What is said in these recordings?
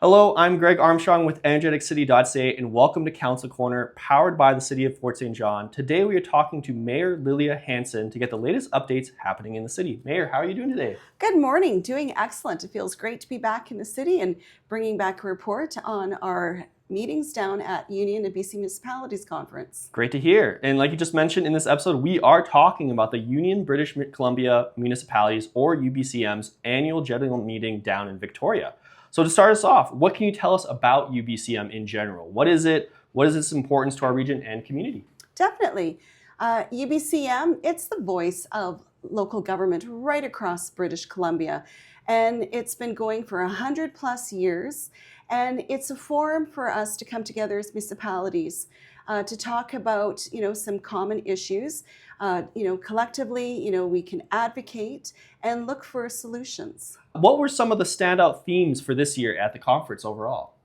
Hello, I'm Greg Armstrong with energeticcity.ca and welcome to Council Corner, powered by the City of Fort St. John. Today we are talking to Mayor Lilia Hansen to get the latest updates happening in the city. Mayor, how are you doing today? Good morning, doing excellent. It feels great to be back in the city and bringing back a report on our meetings down at Union of BC Municipalities conference. Great to hear. And like you just mentioned in this episode, we are talking about the Union British Columbia Municipalities, or UBCM's annual general meeting down in Victoria. So to start us off, what can you tell us about UBCM in general? What is it? What is its importance to our region and community? Definitely. UBCM, it's the voice of local government right across British Columbia. And it's been going for 100 plus years. And it's a forum for us to come together as municipalities to talk about, some common issues. Collectively, we can advocate and look for solutions. What were some of the standout themes for this year at the conference overall?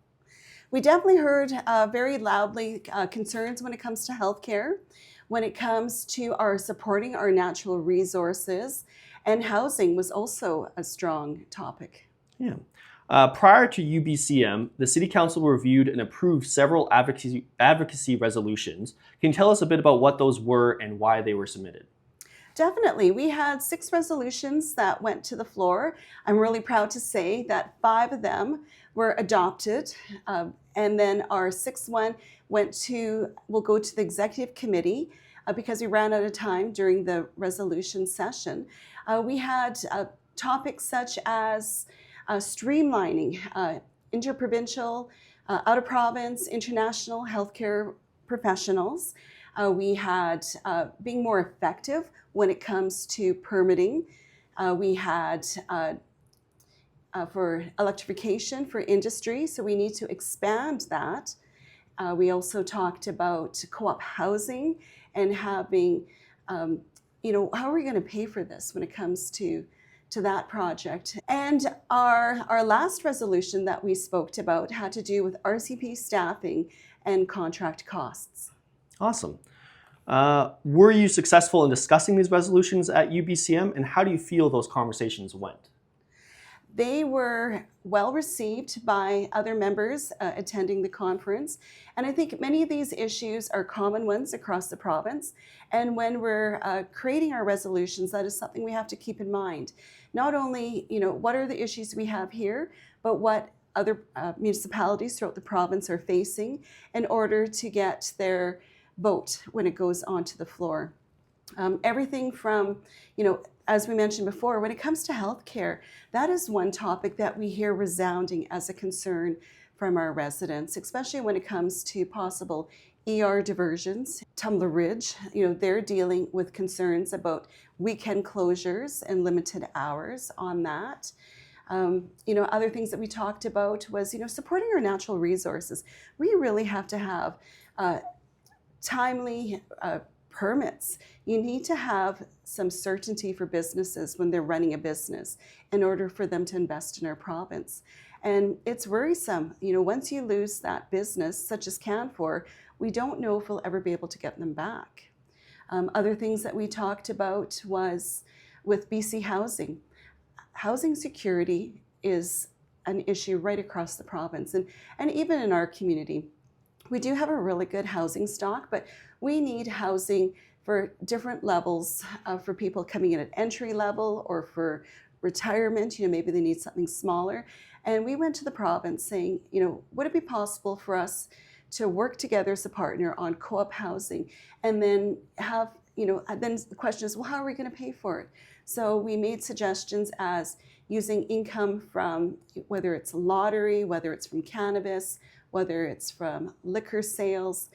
We definitely heard very loudly concerns when it comes to healthcare, when it comes to our supporting our natural resources, and housing was also a strong topic. Yeah. Prior to UBCM, the City Council reviewed and approved several advocacy resolutions. Can you tell us a bit about what those were and why they were submitted? Definitely. We had 6 resolutions that went to the floor. I'm really proud to say that 5 of them were adopted. And then our 6th one will go to the executive committee because we ran out of time during the resolution session. We had topics such as streamlining interprovincial, out-of-province, international healthcare professionals. We had being more effective when it comes to permitting. We had for electrification for industry, so we need to expand that. We also talked about co-op housing and having, how are we going to pay for this when it comes to that project. And our last resolution that we spoke about had to do with RCP staffing and contract costs. Awesome. Were you successful in discussing these resolutions at UBCM, and how do you feel those conversations went? They were well received by other members attending the conference. And I think many of these issues are common ones across the province. And when we're creating our resolutions, that is something we have to keep in mind. Not only, what are the issues we have here, but what other municipalities throughout the province are facing in order to get their vote when it goes onto the floor. Everything from, as we mentioned before, when it comes to healthcare, that is one topic that we hear resounding as a concern from our residents, especially when it comes to possible ER diversions. Tumbler Ridge, they're dealing with concerns about weekend closures and limited hours on that. Other things that we talked about was, supporting our natural resources. We really have to have timely permits. You need to have some certainty for businesses when they're running a business in order for them to invest in our province. And it's worrisome, once you lose that business, such as Canfor, we don't know if we'll ever be able to get them back. Other things that we talked about was with BC Housing. Housing security is an issue right across the province and even in our community. We do have a really good housing stock, but we need housing for different levels for people coming in at entry level or for retirement. Maybe they need something smaller. And we went to the province saying, would it be possible for us to work together as a partner on co-op housing and then have, then the question is, well, how are we going to pay for it? So we made suggestions as using income from whether it's lottery, whether it's from cannabis, whether it's from liquor sales.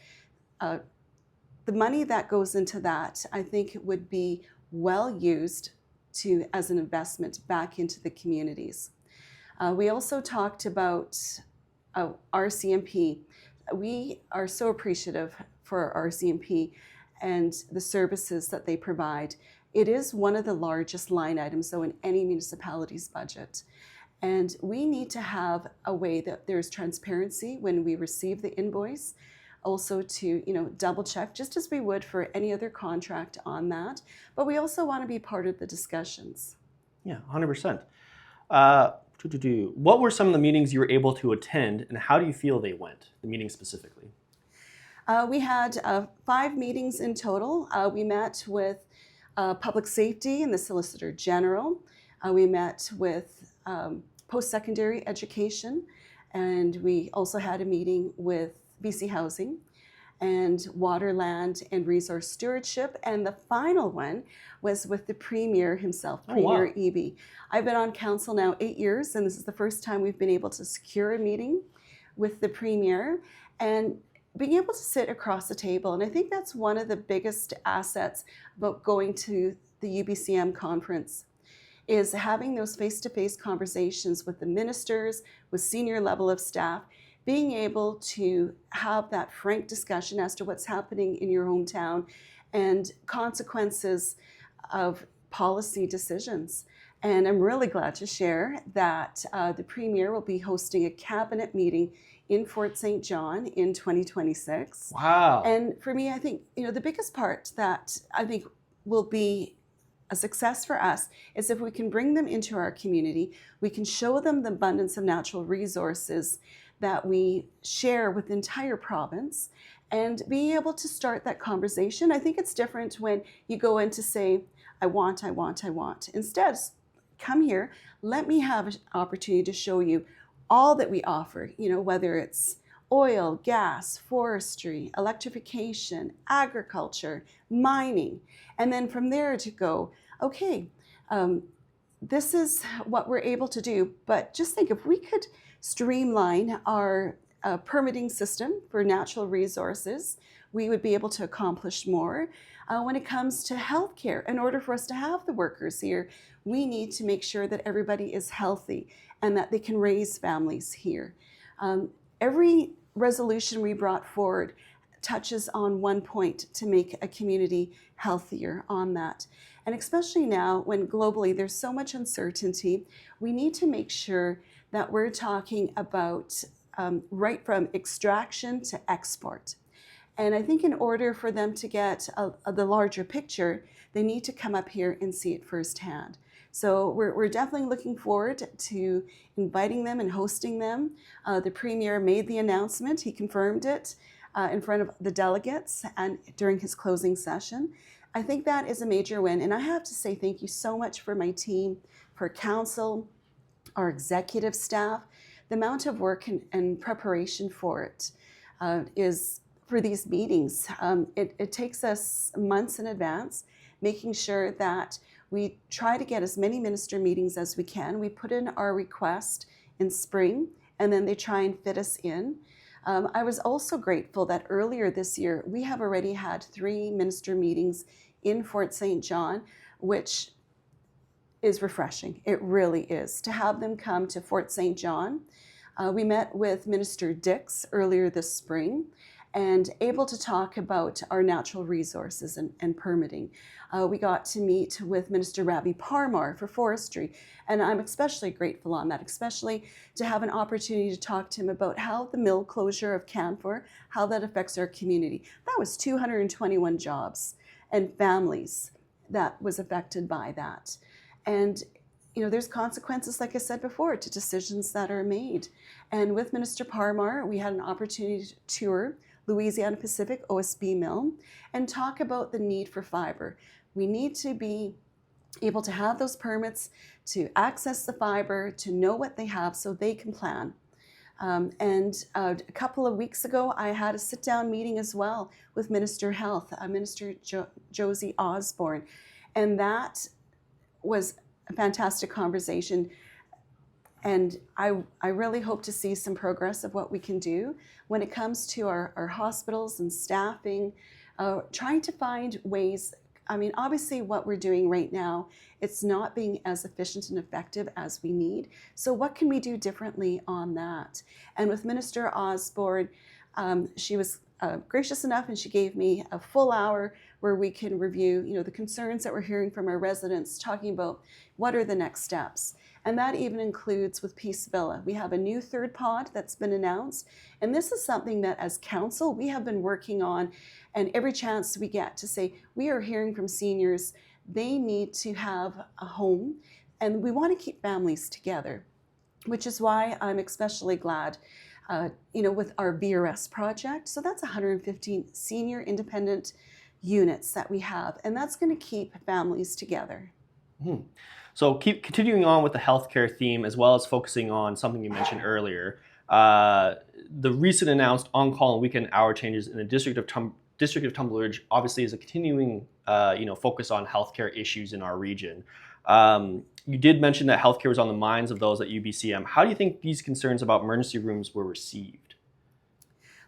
The money that goes into that, I think, would be well used as an investment back into the communities. We also talked about RCMP. We are so appreciative for RCMP and the services that they provide. It is one of the largest line items, though, in any municipality's budget. And we need to have a way that there's transparency when we receive the invoice, also to double check, just as we would for any other contract on that. But we also want to be part of the discussions. Yeah, 100%. What were some of the meetings you were able to attend, and how do you feel they went, the meetings specifically? We had 5 meetings in total. We met with public safety and the Solicitor General. We met with post-secondary education, and we also had a meeting with BC Housing and Water, Land, and Resource Stewardship. And the final one was with the Premier himself, Oh, wow. Premier Eby. I've been on council now 8 years, and this is the first time we've been able to secure a meeting with the Premier and being able to sit across the table. And I think that's one of the biggest assets about going to the UBCM conference, is having those face-to-face conversations with the ministers, with senior level of staff, being able to have that frank discussion as to what's happening in your hometown and consequences of policy decisions. And I'm really glad to share that the Premier will be hosting a cabinet meeting in Fort St. John in 2026. Wow. And for me, I think, the biggest part that I think will be a success for us is if we can bring them into our community, we can show them the abundance of natural resources that we share with the entire province, and being able to start that conversation. I think it's different when you go in to say, I want. Instead, come here, let me have an opportunity to show you all that we offer, whether it's oil, gas, forestry, electrification, agriculture, mining, and then from there to go, okay, this is what we're able to do. But just think, if we could streamline our permitting system for natural resources, we would be able to accomplish more. When it comes to healthcare, in order for us to have the workers here, we need to make sure that everybody is healthy and that they can raise families here. Every resolution we brought forward touches on one point to make a community healthier on that. And especially now when globally there's so much uncertainty, we need to make sure that we're talking about right from extraction to export. And I think in order for them to get the larger picture, they need to come up here and see it firsthand. So we're definitely looking forward to inviting them and hosting them. The Premier made the announcement, he confirmed it in front of the delegates and during his closing session. I think that is a major win. And I have to say thank you so much for my team, for council, our executive staff. The amount of work and preparation for it is for these meetings. It takes us months in advance, making sure that we try to get as many minister meetings as we can. We put in our request in spring, and then they try and fit us in. I was also grateful that earlier this year, we have already had 3 minister meetings in Fort St. John, which is refreshing. It really is. To have them come to Fort St. John. We met with Minister Dix earlier this spring and able to talk about our natural resources and permitting. We got to meet with Minister Ravi Parmar for forestry, and I'm especially grateful on that, especially to have an opportunity to talk to him about how the mill closure of Canfor, how that affects our community. That was 221 jobs and families that was affected by that. And there's consequences, like I said before, to decisions that are made. And with Minister Parmar, we had an opportunity to tour Louisiana Pacific OSB Mill and talk about the need for fiber. We need to be able to have those permits to access the fiber, to know what they have so they can plan. And a couple of weeks ago, I had a sit-down meeting as well with Minister Health, Minister Josie Osborne, and that was a fantastic conversation. And I really hope to see some progress of what we can do when it comes to our hospitals and staffing, trying to find ways. I mean, obviously what we're doing right now, it's not being as efficient and effective as we need. So what can we do differently on that? And with Minister Osborne, she was gracious enough and she gave me a full hour where we can review, the concerns that we're hearing from our residents, talking about what are the next steps. And that even includes with Peace Villa. We have a new 3rd pod that's been announced. And this is something that as council, we have been working on, and every chance we get to say, we are hearing from seniors, they need to have a home, and we want to keep families together. which is why I'm especially glad, with our BRS project. So that's 115 senior independent units that we have, and that's going to keep families together. So keep continuing on with the healthcare theme, as well as focusing on something you mentioned earlier. The recent announced on-call and weekend hour changes in the District of Tumbleridge obviously is a continuing focus on healthcare issues in our region. You did mention that healthcare was on the minds of those at UBCM. How do you think these concerns about emergency rooms were received?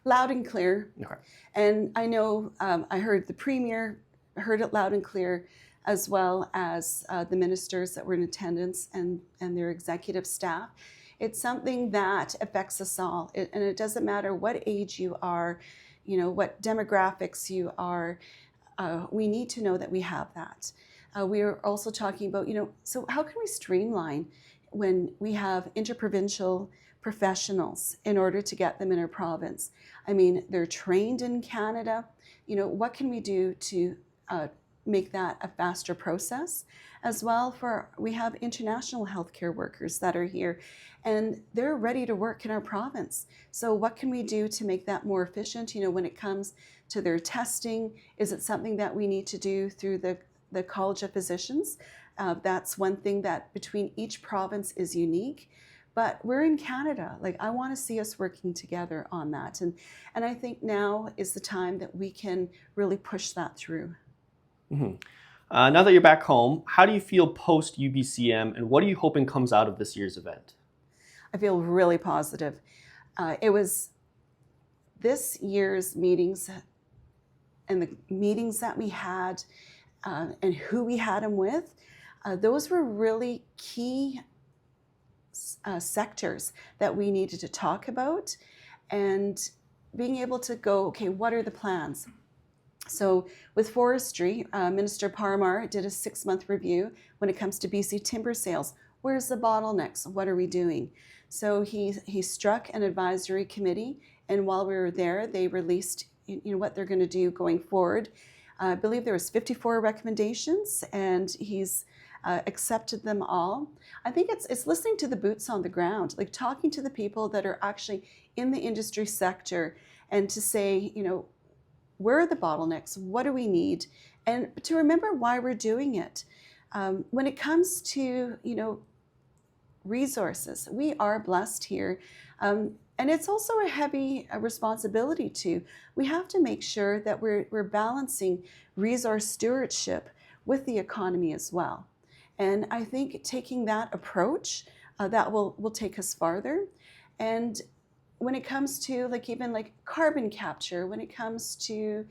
Loud and clear. Okay. And I know I heard the Premier heard it loud and clear, as well as the ministers that were in attendance and their executive staff. It's something that affects us all. And it doesn't matter what age you are, what demographics you are. We need to know that we have that. We are also talking about, so how can we streamline when we have interprovincial professionals in order to get them in our province? I mean, they're trained in Canada. What can we do to make that a faster process? As well, we have international healthcare workers that are here, and they're ready to work in our province. So what can we do to make that more efficient? When it comes to their testing, is it something that we need to do through the College of Physicians? That's one thing that between each province is unique. But we're in Canada. I want to see us working together on that. And I think now is the time that we can really push that through. Mm-hmm. Now that you're back home, how do you feel post UBCM, and what are you hoping comes out of this year's event? I feel really positive. It was this year's meetings and the meetings that we had and who we had them with, those were really key sectors that we needed to talk about, and being able to go, okay, what are the plans? So with forestry, Minister Parmar did a 6-month review when it comes to BC timber sales. Where's the bottlenecks? What are we doing? So he struck an advisory committee, and while we were there, they released what they're going to do going forward. I believe there was 54 recommendations, and he's accepted them all. I think it's listening to the boots on the ground, talking to the people that are actually in the industry sector, and to say, where are the bottlenecks? What do we need? And to remember why we're doing it. When it comes to, resources, we are blessed here. And it's also a heavy responsibility too. We have to make sure that we're balancing resource stewardship with the economy as well. And I think taking that approach, that will take us farther. And when it comes to even carbon capture, when it comes to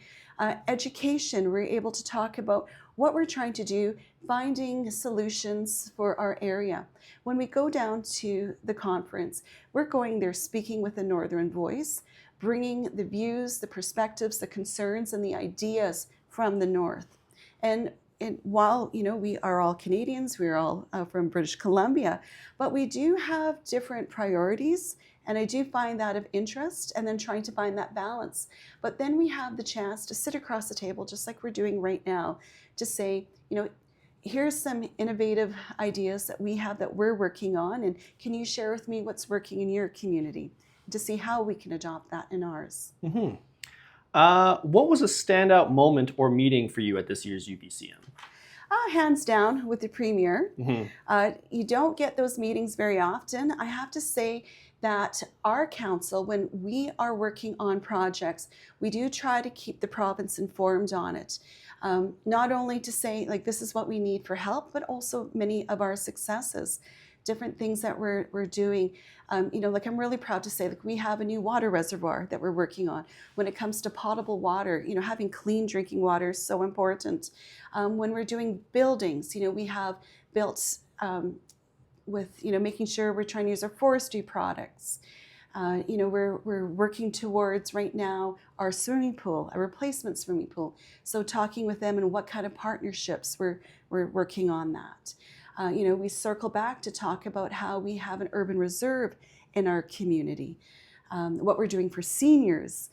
education, we're able to talk about what we're trying to do, finding solutions for our area. When we go down to the conference, we're going there speaking with a Northern voice, bringing the views, the perspectives, the concerns, and the ideas from the North. And while we are all Canadians, we're all from British Columbia, but we do have different priorities. And I do find that of interest, and then trying to find that balance. But then we have the chance to sit across the table, just like we're doing right now, to say, here's some innovative ideas that we have that we're working on, and can you share with me what's working in your community, to see how we can adopt that in ours. Mm-hmm. What was a standout moment or meeting for you at this year's UBCM? Hands down with the Premier. Mm-hmm. You don't get those meetings very often. I have to say that our council, when we are working on projects, we do try to keep the province informed on it. Not only to say this is what we need for help, but also many of our successes, different things that we're doing. I'm really proud to say we have a new water reservoir that we're working on. When it comes to potable water, having clean drinking water is so important. When we're doing buildings, we have built with making sure we're trying to use our forestry products. We're working towards right now our swimming pool, a replacement swimming pool. So talking with them and what kind of partnerships we're working on that. We circle back to talk about how we have an urban reserve in our community, what we're doing for seniors.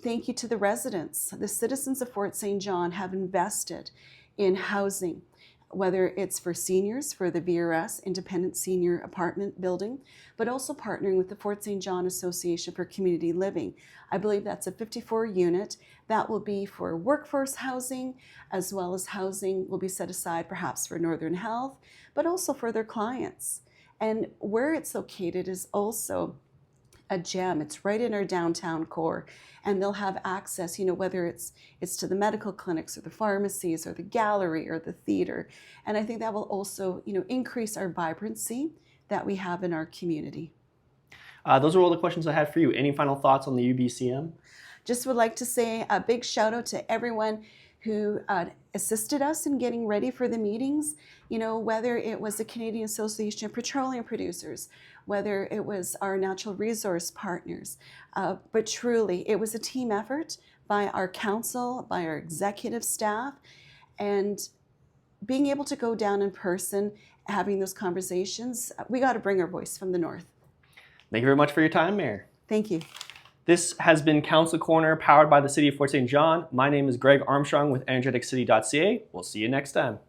Thank you to the residents. The citizens of Fort St. John have invested in housing. whether it's for seniors, for the VRS, Independent Senior Apartment Building, but also partnering with the Fort St. John Association for Community Living. I believe that's a 54 unit. That will be for workforce housing, as well as housing will be set aside perhaps for Northern Health, but also for their clients. And where it's located is also a gem. It's right in our downtown core, and they'll have access, whether it's to the medical clinics or the pharmacies or the gallery or the theater. And I think that will also, increase our vibrancy that we have in our community. Those are all the questions I had for you. Any final thoughts on the UBCM? Just would like to say a big shout out to everyone who assisted us in getting ready for the meetings, whether it was the Canadian Association of Petroleum Producers, whether it was our natural resource partners. But truly, it was a team effort by our council, by our executive staff, and being able to go down in person, having those conversations, we got to bring our voice from the north. Thank you very much for your time, Mayor. Thank you. This has been Council Corner, powered by the City of Fort St. John. My name is Greg Armstrong with energeticcity.ca. We'll see you next time.